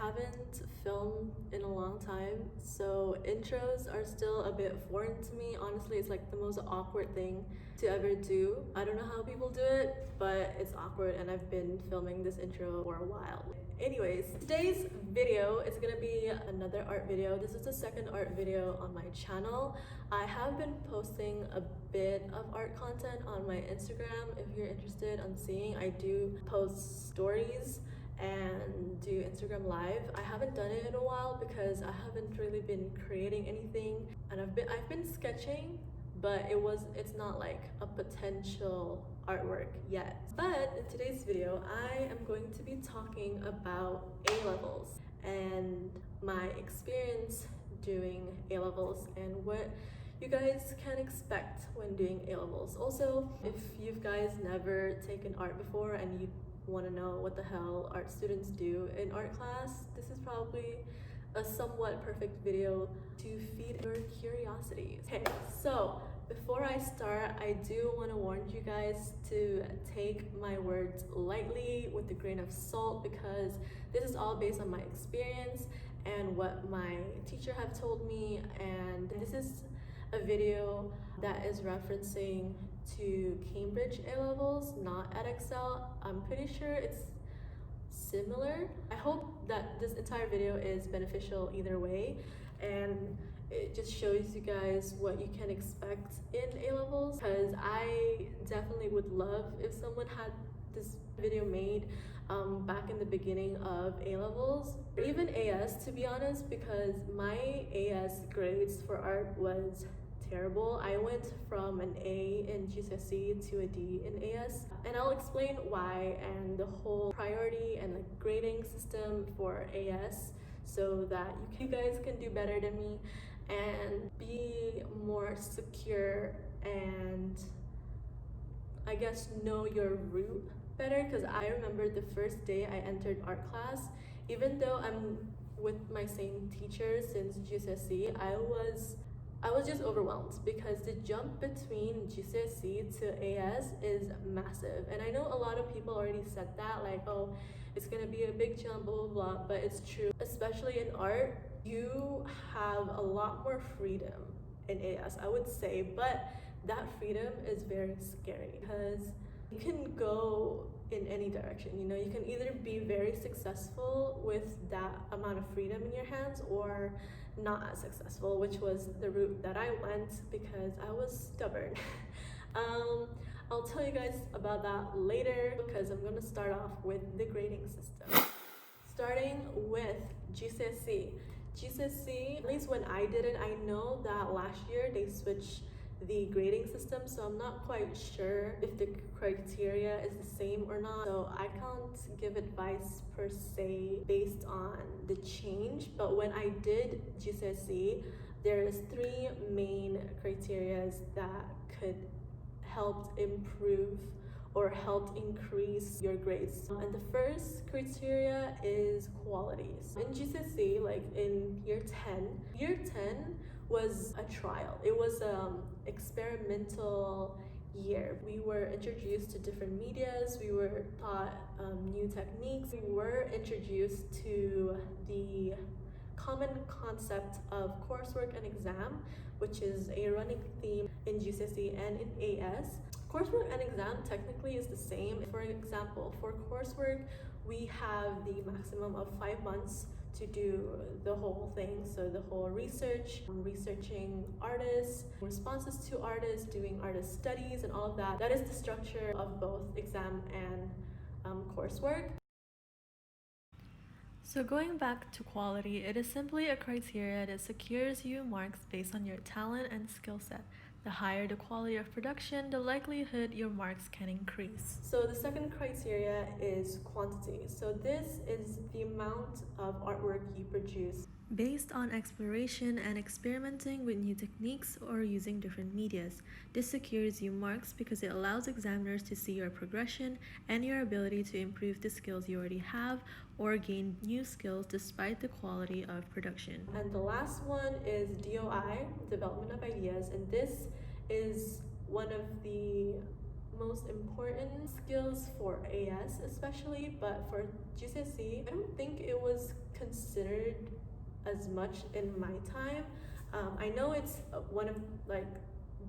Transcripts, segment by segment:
haven't filmed in a long time, so intros are still a bit foreign to me. Honestly, it's like the most awkward thing to ever do. I don't know how people do it, but it's awkward, and I've been filming this intro for a while. Anyways, today's video is gonna be another art video. This is the second art video on my channel. I have been posting a bit of art content on my Instagram. If you're interested in seeing, I do post stories and do Instagram live. I haven't done it in a while because I haven't really been creating anything, and I've been sketching, but it's not like a potential artwork yet. But in today's video, I am going to be talking about A-levels and my experience doing A-levels and what you guys can expect when doing A-levels. Also, if you guys never taken art before and you want to know what the hell art students do in art class, this is probably a somewhat perfect video to feed your curiosity. Okay, so before I start, I do want to warn you guys to take my words lightly with a grain of salt, because this is all based on my experience and what my teacher have told me, and this is a video that is referencing to Cambridge A-levels, not Edexcel. I'm pretty sure it's similar. I hope that this entire video is beneficial either way, and it just shows you guys what you can expect in A-levels, because I definitely would love if someone had this video made back in the beginning of A-levels, or even AS, to be honest, because my AS grades for art was terrible. I went from an A in GCSE to a D in AS, and I'll explain why and the whole priority and the grading system for AS, so that you guys can do better than me and be more secure and I guess know your route better. Because I remember the first day I entered art class, even though I'm with my same teacher since GCSE, I was just overwhelmed, because the jump between GCSE to AS is massive. And I know a lot of people already said that, like, oh, it's gonna be a big jump, blah, blah, blah, but it's true. Especially in art, you have a lot more freedom in AS, I would say, but that freedom is very scary, because you can go in any direction. You know, you can either be very successful with that amount of freedom in your hands, or not as successful, which was the route that I went because I was stubborn. I'll tell you guys about that later, because I'm gonna start off with the grading system. Starting with GCSE. GCSE, at least when I did it, I know that last year they switched the grading system, so I'm not quite sure if the criteria is the same or not, so I can't give advice per se based on the change. But when I did GCSE, there's 3 main criteria that could help improve or helped increase your grades. And the first criteria is qualities. In GCSE, like in year 10 was a trial. It was experimental year. We were introduced to different medias, we were taught new techniques, we were introduced to the common concept of coursework and exam, which is a running theme in GCSE and in AS. Coursework and exam technically is the same. For example, for coursework, we have the maximum of 5 months to do the whole thing. So the whole researching artists, responses to artists, doing artist studies and all of that. That is the structure of both exam and coursework. So going back to quality, it is simply a criteria that secures you marks based on your talent and skill set. The higher the quality of production, the likelihood your marks can increase. So the second criteria is quantity. So this is the amount of artwork you produce based on exploration and experimenting with new techniques or using different medias. This secures you marks because it allows examiners to see your progression and your ability to improve the skills you already have or gain new skills despite the quality of production. And the last one is DOI, development of ideas, and this is one of the most important skills for AS especially, but for GCSE, I don't think it was considered as much in my time. I know it's one of like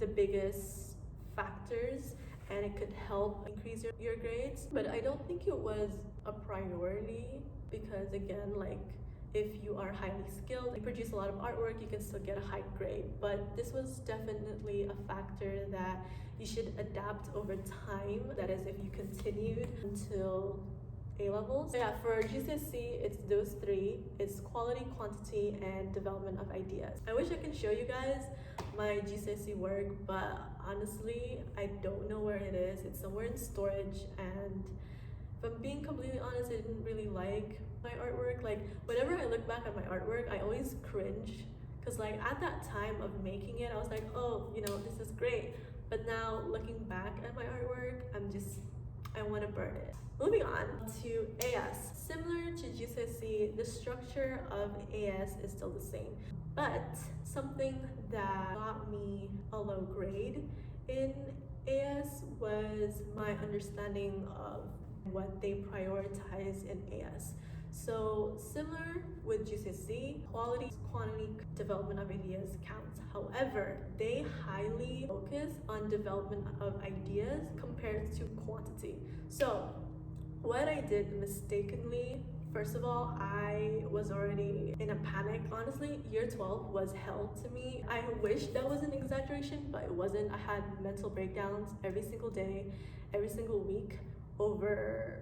the biggest factors and it could help increase your grades, but I don't think it was a priority because again, like if you are highly skilled, you produce a lot of artwork, you can still get a high grade. But this was definitely a factor that you should adapt over time. That is, if you continued until A-levels. So yeah, for GCSE, it's those three. It's quality, quantity, and development of ideas. I wish I can show you guys my GCSE work, but honestly, I don't know where it is. It's somewhere in storage, and if I'm being completely honest, I didn't really like my artwork. Like whenever I look back at my artwork, I always cringe because like at that time of making it, I was like, oh, you know, this is great. But now looking back at my artwork, I want to burn it. Moving on to AS. Similar to GCSE, the structure of AS is still the same. But something that got me a low grade in AS was my understanding of what they prioritize in AS. So similar with GCSE, quality, quantity, development of ideas counts. However, they highly focus on development of ideas compared to quantity. So what I did mistakenly, first of all, I was already in a panic. Honestly, year 12 was hell to me. I wish that was an exaggeration, but it wasn't. I had mental breakdowns every single day, every single week over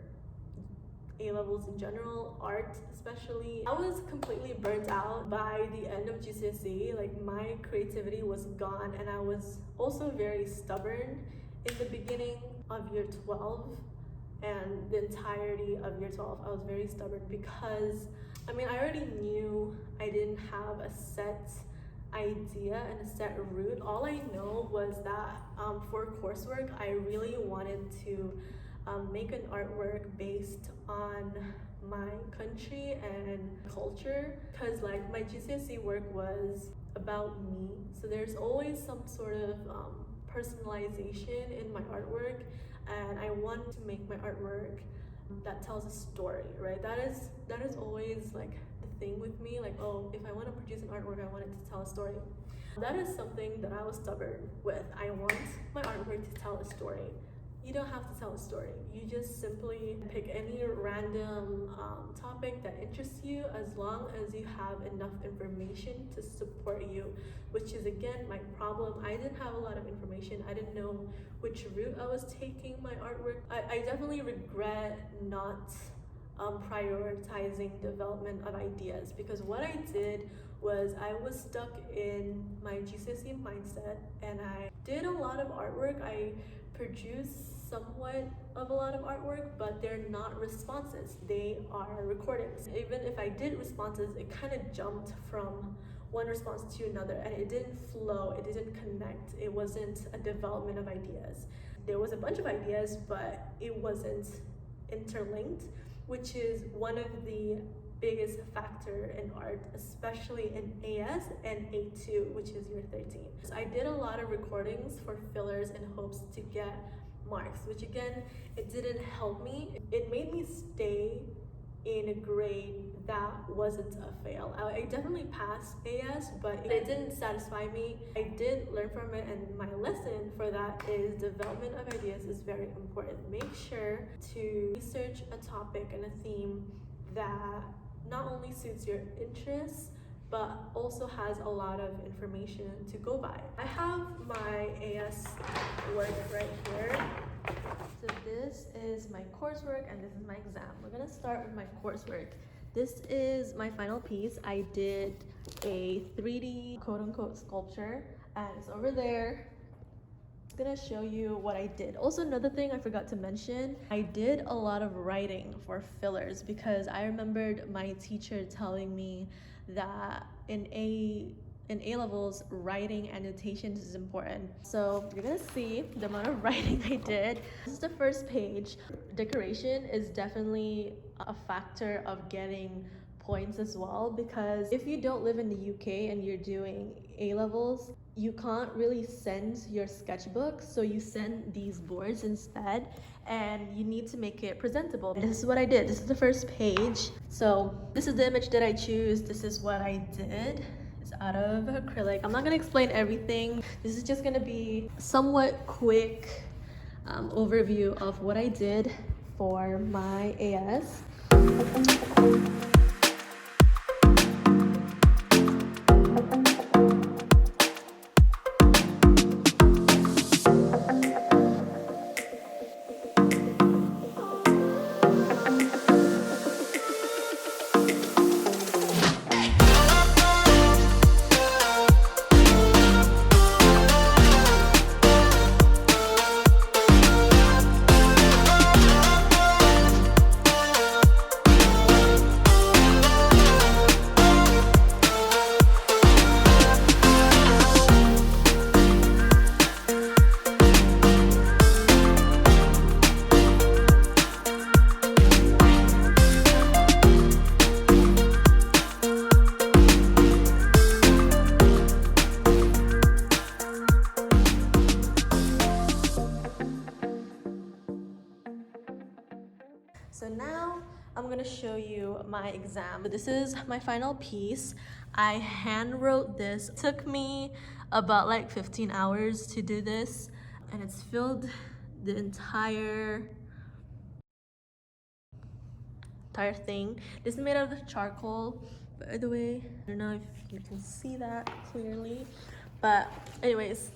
A-levels in general, art especially. I was completely burnt out by the end of GCSE. Like my creativity was gone, and I was also very stubborn in the beginning of year 12 and the entirety of year 12. I was very stubborn because I already knew I didn't have a set idea and a set route. All I know was that for coursework, I really wanted to make an artwork based on my country and culture, because like my GCSE work was about me, so there's always some sort of personalization in my artwork, and I want to make my artwork that tells a story, right? That is always like the thing with me, like, oh, if I want to produce an artwork, I want it to tell a story. That is something that I was stubborn with. I want my artwork to tell a story. You don't have to tell a story. You just simply pick any random topic that interests you, as long as you have enough information to support you, which is again my problem. I didn't have a lot of information. I didn't know which route I was taking my artwork. I definitely regret not prioritizing development of ideas, because what I did was I was stuck in my GCSE mindset, and I did a lot of artwork. I produced somewhat of a lot of artwork, but they're not responses, they are recordings. Even if I did responses, it kind of jumped from one response to another, and it didn't flow, it didn't connect, it wasn't a development of ideas. There was a bunch of ideas, but it wasn't interlinked, which is one of the biggest factor in art, especially in AS and A2, which is year 13. So I did a lot of recordings for fillers in hopes to get marks, which again, it didn't help me. It made me stay in a grade that wasn't a fail. I definitely passed AS, but it didn't satisfy me. I did learn from it, and my lesson for that is development of ideas is very important. Make sure to research a topic and a theme that not only suits your interests, but also has a lot of information to go by. I have my AS work right here. So this is my coursework and this is my exam. We're gonna start with my coursework. This is my final piece. I did a 3D quote-unquote sculpture, and it's over there. I'm gonna show you what I did. Also, another thing I forgot to mention, I did a lot of writing for fillers, because I remembered my teacher telling me that in A-levels, writing annotations is important. So you're gonna see the amount of writing I did. This is the first page. Decoration is definitely a factor of getting points as well, because if you don't live in the UK and you're doing A-levels, you can't really send your sketchbook, so you send these boards instead, and you need to make it presentable. This is what I did. This is the first page. So this is the image that I choose. This is what I did. It's out of acrylic. I'm not gonna explain everything. This is just gonna be a somewhat quick overview of what I did for my AS. So now I'm gonna show you my exam. This is my final piece. I hand wrote this. It took me about like 15 hours to do this, and it's filled the entire thing. This is made out of charcoal, by the way. I don't know if you can see that clearly, but anyways.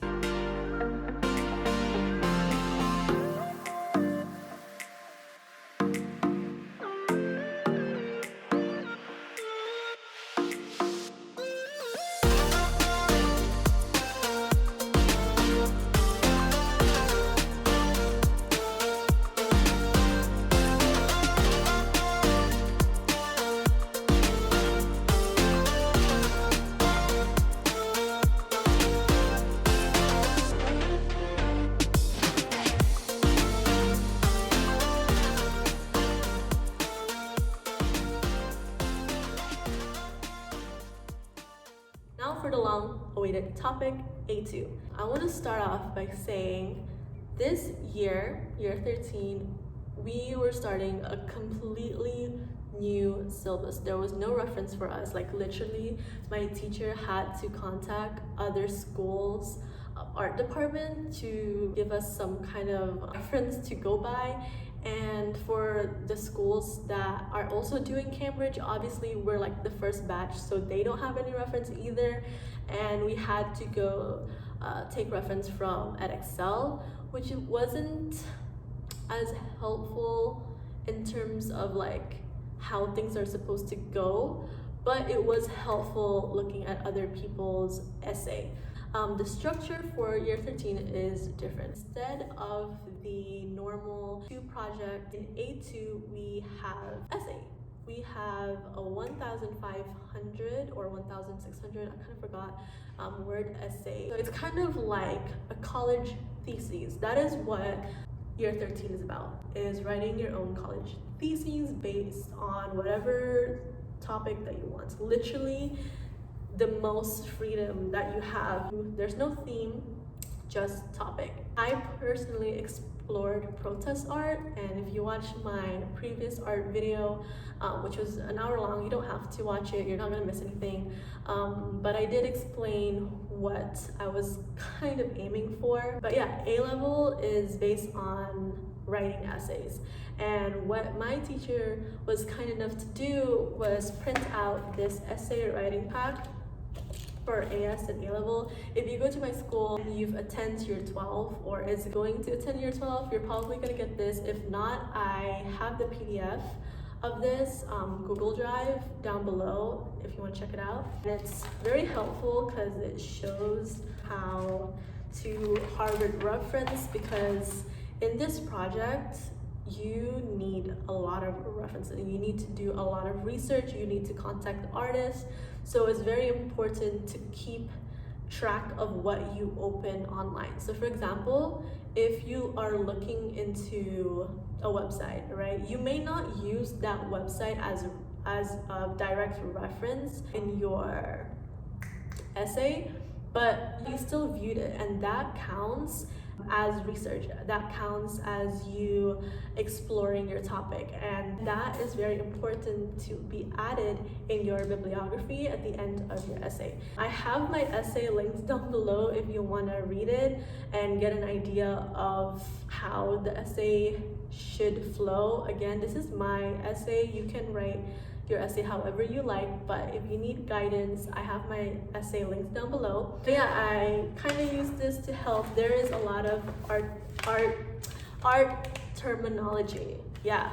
Now for the long-awaited topic, A2. I want to start off by saying this year, year 13, we were starting a completely new syllabus. There was no reference for us. Like literally, my teacher had to contact other schools' art department to give us some kind of reference to go by. And for the schools that are also doing Cambridge, obviously we're like the first batch, so they don't have any reference either. And we had to go take reference from EdXL, which wasn't as helpful in terms of like how things are supposed to go, but it was helpful looking at other people's essay. The structure for year 13 is different. Instead of the normal 2 project, in A2 we have essay. We have a 1,500 or 1,600, I kind of forgot, word essay. So it's kind of like a college thesis. That is what year 13 is about, is writing your own college theses based on whatever topic that you want. Literally the most freedom that you have. There's no theme, just topic. I personally explored protest art, and if you watch my previous art video, which was an hour long, you don't have to watch it, you're not gonna miss anything, but I did explain what I was kind of aiming for. But yeah, A-level is based on writing essays, and what my teacher was kind enough to do was print out this essay writing pack for AS and A-level. If you go to my school and you've attended year 12 or is going to attend year 12, you're probably gonna get this. If not, I have the PDF of this Google Drive down below if you want to check it out. And it's very helpful because it shows how to Harvard reference, because in this project you need a lot of references. You need to do a lot of research, you need to contact artists. So it's very important to keep track of what you open online. So for example, if you are looking into a website, right, you may not use that website as a direct reference in your essay, but you still viewed it, and that counts as research. That counts as you exploring your topic, and that is very important to be added in your bibliography at the end of your essay. I have my essay linked down below if you want to read it and get an idea of how the essay should flow. Again, this is my essay. You can write your essay however you like, but if you need guidance, I have my essay linked down below. But yeah, I kind of use this to help. There is a lot of art terminology. Yeah,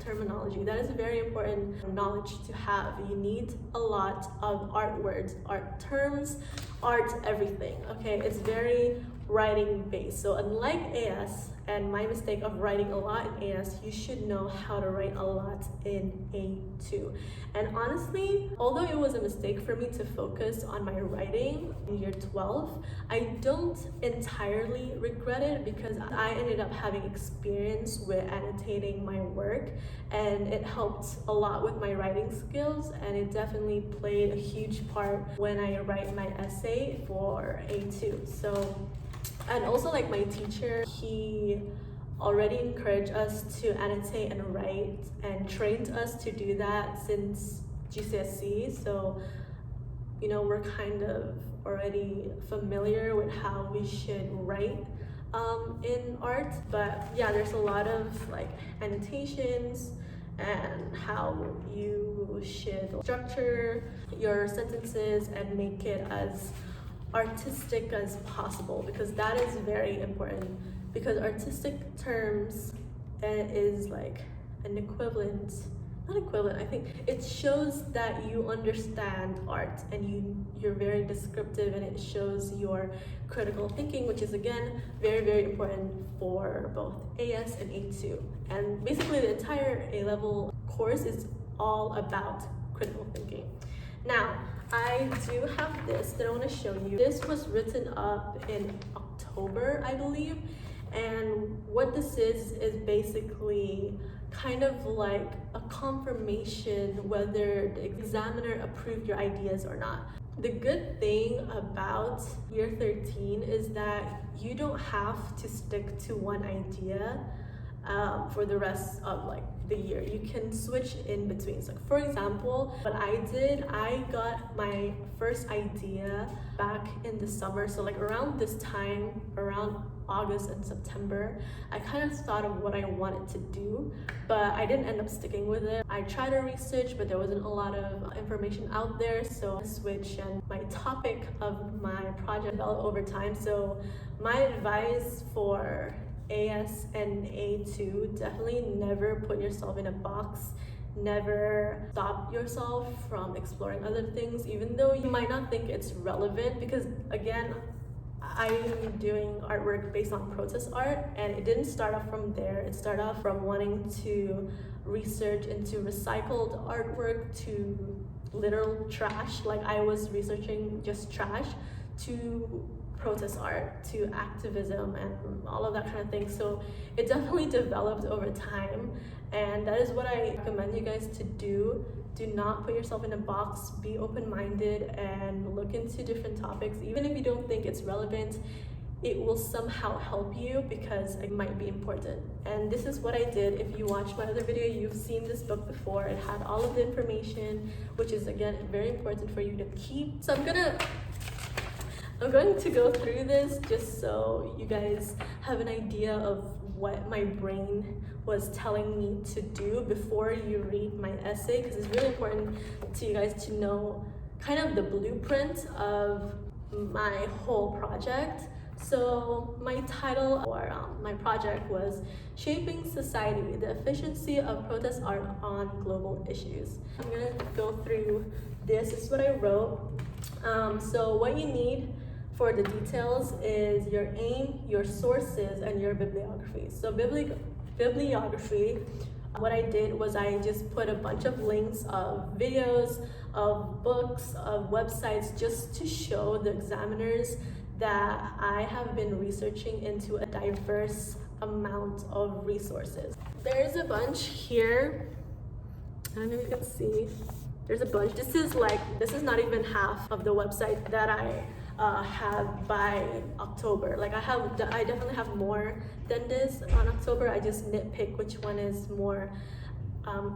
terminology. That is a very important knowledge to have. You need a lot of art words, art terms, art everything. Okay, it's very writing based. So unlike AS and my mistake of writing a lot in AS, you should know how to write a lot in A2. And honestly, although it was a mistake for me to focus on my writing in year 12, I don't entirely regret it because I ended up having experience with annotating my work, and it helped a lot with my writing skills, and it definitely played a huge part when I write my essay for A2. So, and also like my teacher, he already encouraged us to annotate and write and trained us to do that since GCSE. So, you know, we're kind of already familiar with how we should write in art. But yeah, there's a lot of like annotations and how you should structure your sentences and make it as artistic as possible, because that is very important, because artistic terms is like an equivalent, not equivalent, I think it shows that you understand art and you're very descriptive, and it shows your critical thinking, which is again very important for both AS and A2. And basically the entire A-level course is all about critical thinking. Now, I do have this that I want to show you. This was written up in October, I believe, and what this is basically kind of like a confirmation whether the examiner approved your ideas or not. The good thing about year 13 is that you don't have to stick to one idea for the rest of like the year. You can switch in between. So for example, what I did, I got my first idea back in the summer. So like around this time, around August and September, I kind of thought of what I wanted to do, but I didn't end up sticking with it. I tried to research, but there wasn't a lot of information out there, so I switched, and my topic of my project developed over time. So my advice for AS and A2, definitely never put yourself in a box. Never stop yourself from exploring other things, even though you might not think it's relevant, because again, I'm doing artwork based on protest art, and it didn't start off from there. It started off from wanting to research into recycled artwork to literal trash, like I was researching just trash, to protest art, to activism, and all of that kind of thing. So it definitely developed over time, and that is what I recommend you guys to do. Do not put yourself in a box. Be open-minded and look into different topics. Even if you don't think it's relevant, it will somehow help you because it might be important. And this is what I did. If you watched my other video, you've seen this book before. It had all of the information, which is again very important for you to keep. So I'm going to go through this just so you guys have an idea of what my brain was telling me to do before you read my essay, because it's really important to you guys to know kind of the blueprint of my whole project. So my title or my project was Shaping Society, the Efficiency of Protest Art on Global Issues. I'm gonna go through this. This is what I wrote. So what you need for the details is your aim, your sources, and your bibliography. So bibliography, what I did was I just put a bunch of links of videos, of books, of websites, just to show the examiners that I have been researching into a diverse amount of resources. There's a bunch here. I don't know if you can see. There's a bunch. This is not even half of the website that I have by October. Like I definitely have more than this on October. I just nitpick which one is more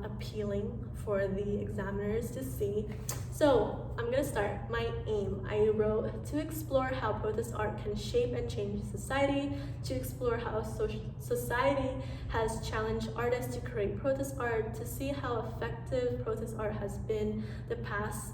appealing for the examiners to see. So I'm gonna start. My aim, I wrote to explore how protest art can shape and change society, to explore how society has challenged artists to create protest art, to see how effective protest art has been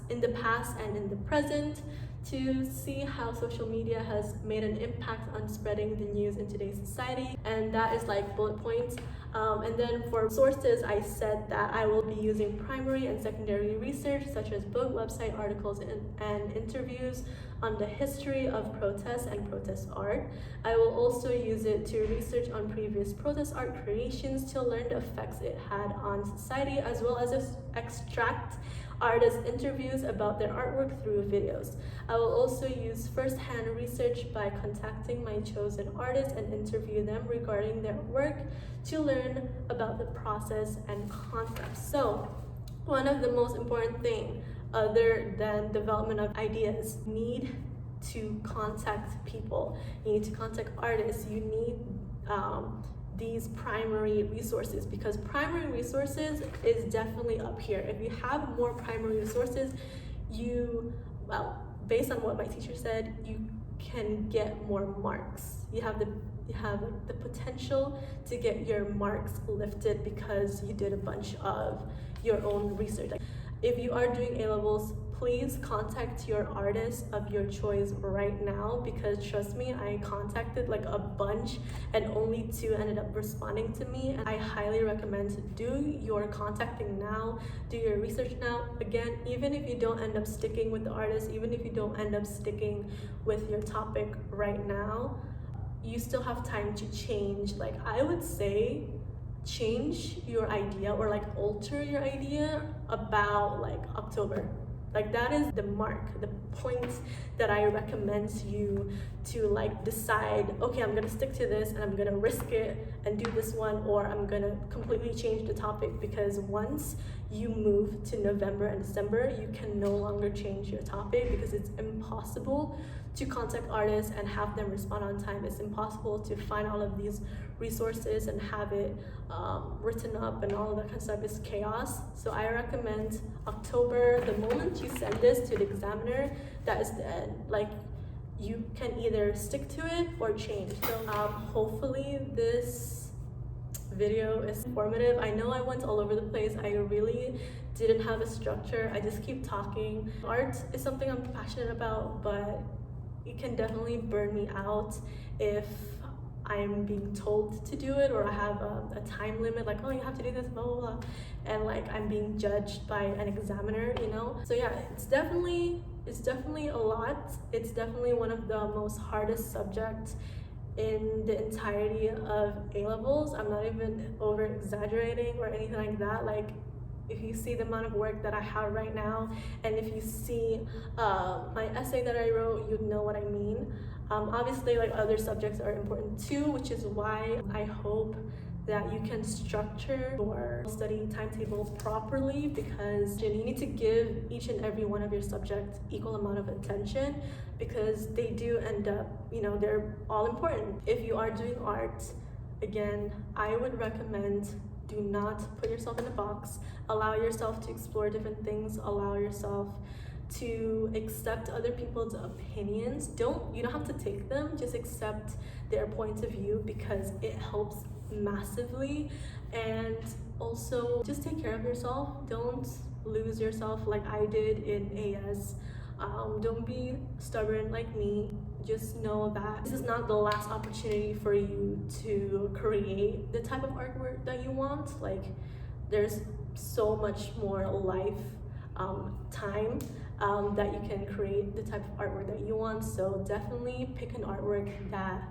in the past and in the present, to see how social media has made an impact on spreading the news in today's society. And that is like bullet points. And then for sources, I said that I will be using primary and secondary research such as book, website, articles, and interviews on the history of protests and protest art. I will also use it to research on previous protest art creations to learn the effects it had on society, as well as extract artists' interviews about their artwork through videos. I will also use first-hand research by contacting my chosen artists and interview them regarding their work to learn about the process and concepts. So, one of the most important things, other than development of ideas, need to contact people. You need to contact artists. You need these primary resources, because primary resources is definitely up here. If you have more primary resources, based on what my teacher said, you can get more marks. You have the potential to get your marks lifted because you did a bunch of your own research. If you are doing A-levels, please contact your artist of your choice right now, because trust me, I contacted like a bunch and only 2 ended up responding to me. And I highly recommend to do your contacting now, do your research now. Again, even if you don't end up sticking with the artist, even if you don't end up sticking with your topic right now, you still have time to change. Like, I would say change your idea or like alter your idea about like October. Like, that is the mark, the point that I recommend you to like decide, okay, I'm gonna stick to this and I'm gonna risk it and do this one, or I'm gonna completely change the topic. Because once you move to November and December, you can no longer change your topic, because it's impossible to contact artists and have them respond on time. It's impossible to find all of these resources and have it written up, and all of that kind of stuff is chaos. So I recommend October. The moment you send this to the examiner, that is the end. Like, you can either stick to it or change. So hopefully this video is informative. I know I went all over the place. I really didn't have a structure. I just keep talking. Art is something I'm passionate about, but it can definitely burn me out if I'm being told to do it, or I have a time limit, like, oh, you have to do this, blah, blah, blah, and like I'm being judged by an examiner, you know? So yeah, it's definitely a lot. It's definitely one of the most hardest subjects in the entirety of A-levels. I'm not even over exaggerating or anything like that. Like, if you see the amount of work that I have right now, and if you see my essay that I wrote, you'd know what I mean. Obviously, like, other subjects are important too, which is why I hope that you can structure your study timetable properly, because you need to give each and every one of your subjects equal amount of attention, because they do end up, they're all important. If you are doing art, again, I would recommend, do not put yourself in a box. Allow yourself to explore different things. Allow yourself to accept other people's opinions. You don't have to take them, just accept their points of view, because it helps massively. And also, just take care of yourself. Don't lose yourself like I did in AS. Don't be stubborn like me. Just know that this is not the last opportunity for you to create the type of artwork that you want. Like, there's so much more life time that you can create the type of artwork that you want. So definitely pick an artwork that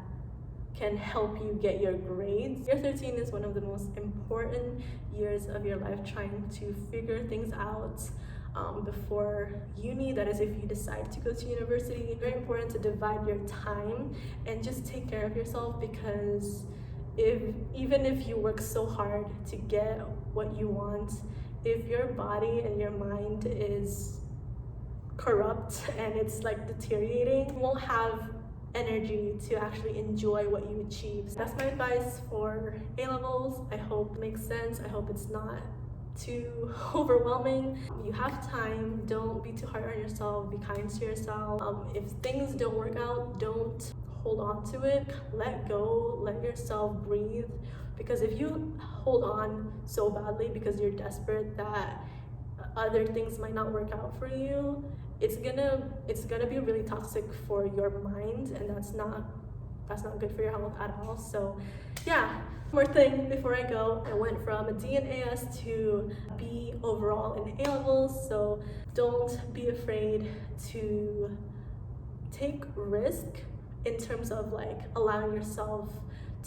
can help you get your grades. Year 13 is one of the most important years of your life, trying to figure things out before uni. That is, if you decide to go to university. It's very important to divide your time and just take care of yourself, because even if you work so hard to get what you want, if your body and your mind is corrupt and it's like deteriorating, you won't have energy to actually enjoy what you achieve. So that's my advice for A-levels. I hope it makes sense. I hope it's not too overwhelming. You have time. Don't be too hard on yourself. Be kind to yourself. If things don't work out, don't hold on to it. Let go. Let yourself breathe. Because if you hold on so badly because you're desperate that other things might not work out for you, it's gonna be really toxic for your mind, and that's not good for your health at all. So yeah, one more thing before I go. I went from a D in AS to B overall in A-levels, so don't be afraid to take risk in terms of like allowing yourself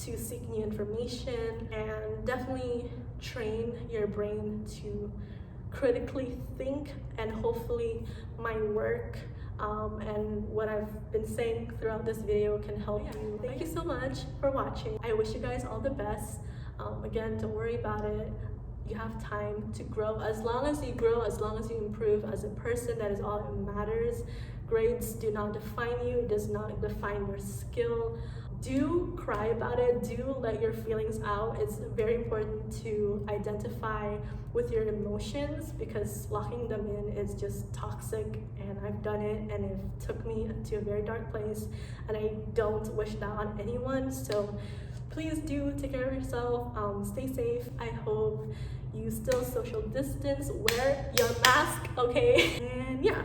to seek new information, and definitely train your brain to critically think. And hopefully my work and what I've been saying throughout this video can help you. Thank you so much for watching. I wish you guys all the best. Again, don't worry about it. You have time to grow. As long as you grow, as long as you improve as a person, that is all that matters. Grades do not define you. It does not define your skill. Do cry about it. Do let your feelings out. It's very important to identify with your emotions, because locking them in is just toxic, and I've done it, and it took me to a very dark place, and I don't wish that on anyone. So please do take care of yourself. Stay safe. I hope you still social distance, wear your mask, okay? And yeah.